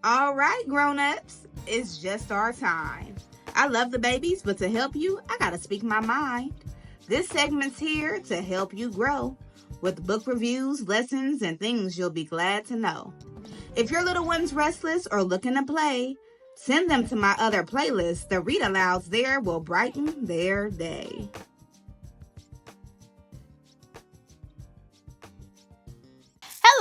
All right, grown-ups, it's just our time. I love the babies, but to help you, I gotta speak my mind. This segment's here to help you grow with book reviews, lessons, and things you'll be glad to know. If your little one's restless or looking to play, send them to my other playlist. The read alouds there will brighten their day.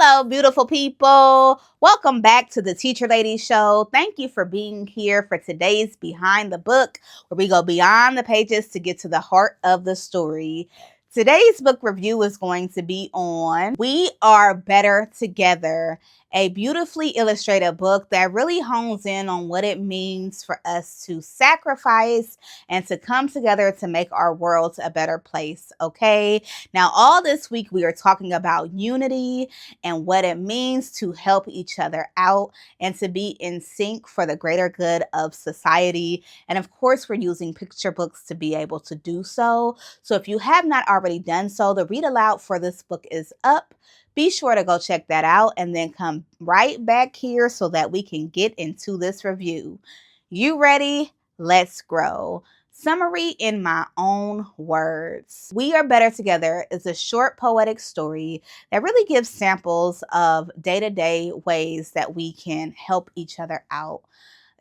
Hello, beautiful people. Welcome back to the Teacher Lady Show. Thank you for being here for today's Behind the Book, where we go beyond the pages to get to the heart of the story. Today's book review is going to be on We Are Better Together, a beautifully illustrated book that really hones in on what it means for us to sacrifice and to come together to make our world a better place, okay? Now, all this week we are talking about unity and what it means to help each other out and to be in sync for the greater good of society. And of course, we're using picture books to be able to do so. So if you have not already done so, the read aloud for this book is up. Be sure to go check that out and then come right back here so that we can get into this review. You ready? Let's grow. Summary in my own words. We Are Better Together is a short poetic story that really gives samples of day-to-day ways that we can help each other out.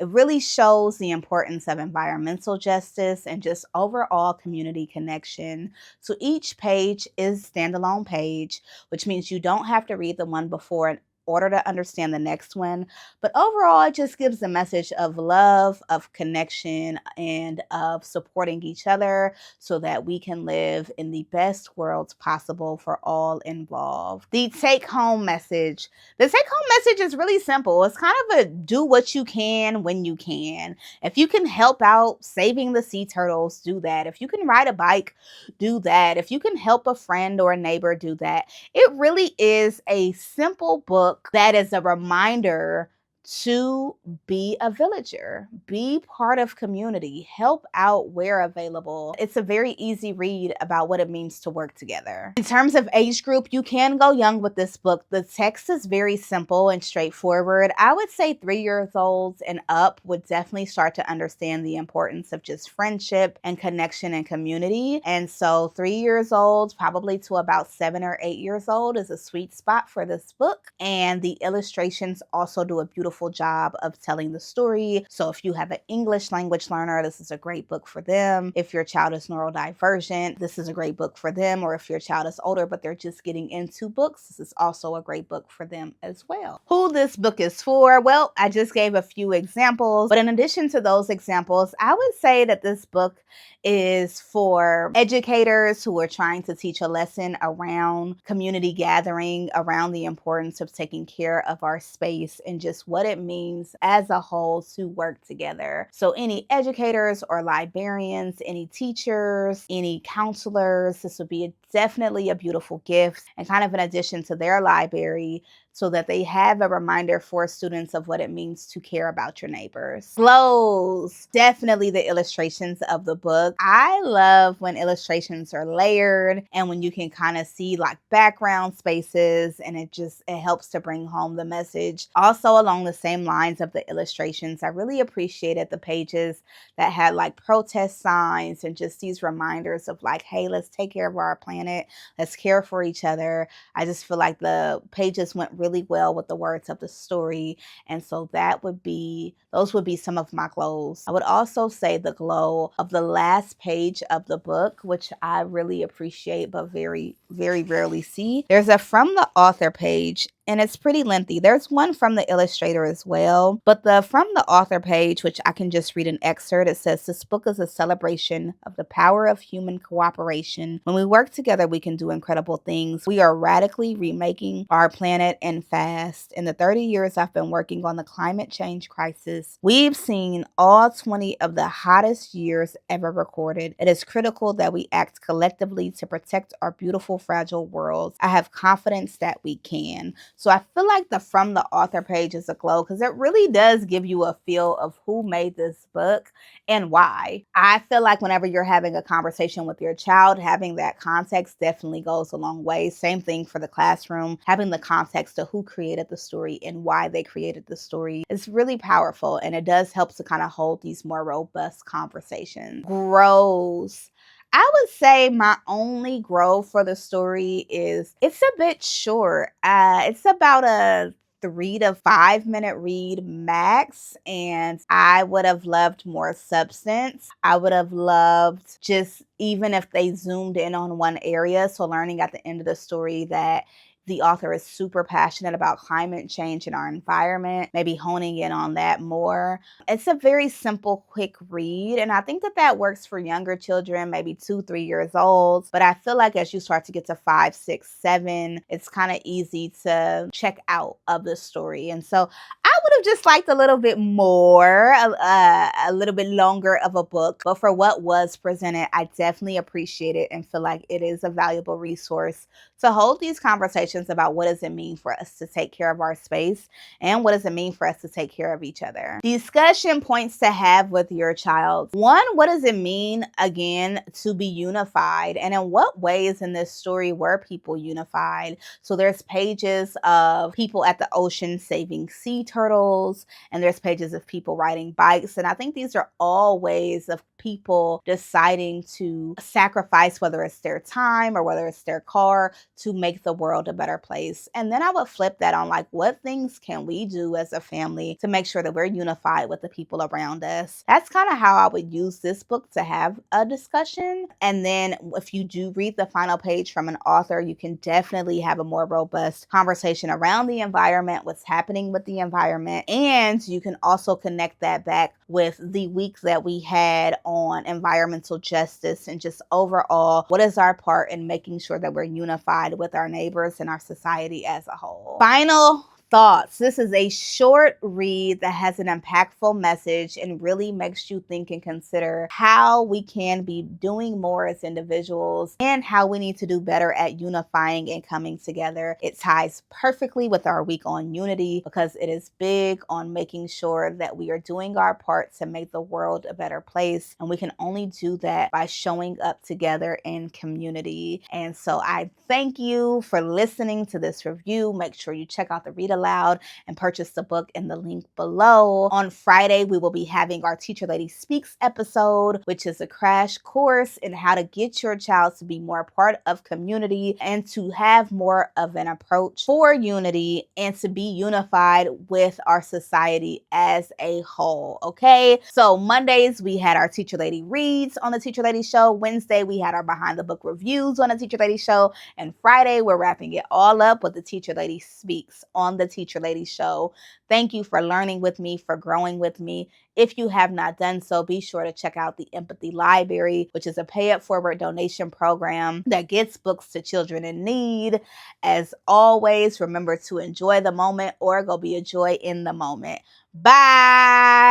It really shows the importance of environmental justice and just overall community connection. So each page is standalone page, which means you don't have to read the one before in order to understand the next one. But overall, it just gives a message of love, of connection, and of supporting each other so that we can live in the best worlds possible for all involved. The take-home message. The take-home message is really simple. It's kind of a do what you can when you can. If you can help out saving the sea turtles, do that. If you can ride a bike, do that. If you can help a friend or a neighbor, do that. It really is a simple book that is a reminder to be a villager, be part of community, help out where available. It's a very easy read about what it means to work together. In terms of age group, you can go young with this book. The text is very simple and straightforward. I would say 3 years old and up would definitely start to understand the importance of just friendship and connection and community. And so 3 years old, probably to about 7 or 8 years old is a sweet spot for this book. And the illustrations also do a beautiful job of telling the story. So if you have an English language learner, this is a great book for them. If your child is neurodivergent, this is a great book for them. Or if your child is older, but they're just getting into books, this is also a great book for them as well. Who this book is for? Well, I just gave a few examples, but in addition to those examples, I would say that this book is for educators who are trying to teach a lesson around community gathering, around the importance of taking care of our space and just what it means as a whole to work together. So any educators or librarians, any teachers, any counselors, this would be definitely a beautiful gift and kind of an addition to their library so that they have a reminder for students of what it means to care about your neighbors. Flows, definitely the illustrations of the book. I love when illustrations are layered and when you can kind of see like background spaces and it helps to bring home the message. Also along the same lines of the illustrations, I really appreciated the pages that had like protest signs and just these reminders of like, hey, let's take care of our planet. Let's care for each other. I just feel like the pages went really well with the words of the story. And so those would be some of my glows. I would also say the glow of the last page of the book, which I really appreciate, but very, very rarely see. There's a from the author page, and it's pretty lengthy. There's one from the illustrator as well, but the from the author page, which I can just read an excerpt, it says, this book is a celebration of the power of human cooperation. When we work together, we can do incredible things. We are radically remaking our planet and fast. In the 30 years I've been working on the climate change crisis, we've seen all 20 of the hottest years ever recorded. It is critical that we act collectively to protect our beautiful, fragile world. I have confidence that we can. So I feel like the from the author page is a glow because it really does give you a feel of who made this book and why. I feel like whenever you're having a conversation with your child, having that context context definitely goes a long way. Same thing for the classroom. Having the context of who created the story and why they created the story is really powerful, and it does help to kind of hold these more robust conversations. Grows. I would say my only growth for the story is it's a bit short. It's about a 3 to 5 minute read max, and I would have loved more substance. I would have loved just even if they zoomed in on one area. So learning at the end of the story that the author is super passionate about climate change in our environment, maybe honing in on that more. It's a very simple, quick read, and I think that that works for younger children, maybe 2, 3 years old. But I feel like as you start to get to 5, 6, 7, it's kind of easy to check out of the story. And so I would have just liked a little bit more, a little bit longer of a book. But for what was presented, I definitely appreciate it and feel like it is a valuable resource to hold these conversations about what does it mean for us to take care of our space and what does it mean for us to take care of each other. Discussion points to have with your child. One, what does it mean, again, to be unified? And in what ways in this story were people unified? So there's pages of people at the ocean saving sea turtles, and there's pages of people riding bikes. And I think these are all ways of people deciding to sacrifice, whether it's their time or whether it's their car, to make the world a better place. And then I would flip that on, like, what things can we do as a family to make sure that we're unified with the people around us? That's kind of how I would use this book to have a discussion. And then if you do read the final page from an author, you can definitely have a more robust conversation around the environment, what's happening with the environment. And you can also connect that back with the week that we had on environmental justice and just overall, what is our part in making sure that we're unified with our neighbors and our society as a whole. Final thoughts. This is a short read that has an impactful message and really makes you think and consider how we can be doing more as individuals and how we need to do better at unifying and coming together. It ties perfectly with our week on unity because it is big on making sure that we are doing our part to make the world a better place. And we can only do that by showing up together in community. And so I thank you for listening to this review. Make sure you check out the Read Aloud and purchase the book in the link below. On Friday, we will be having our Teacher Lady Speaks episode, which is a crash course in how to get your child to be more a part of community and to have more of an approach for unity and to be unified with our society as a whole. Okay, so Mondays we had our Teacher Lady Reads on the Teacher Lady Show. Wednesday we had our Behind the Book reviews on the Teacher Lady Show. And Friday, we're wrapping it all up with the Teacher Lady Speaks on the Teacher Lady Show. Thank you for learning with me, for growing with me. If you have not done so, be sure to check out the Empathy Library, which is a pay-it-forward donation program that gets books to children in need. As always, remember to enjoy the moment or go be a joy in the moment. Bye.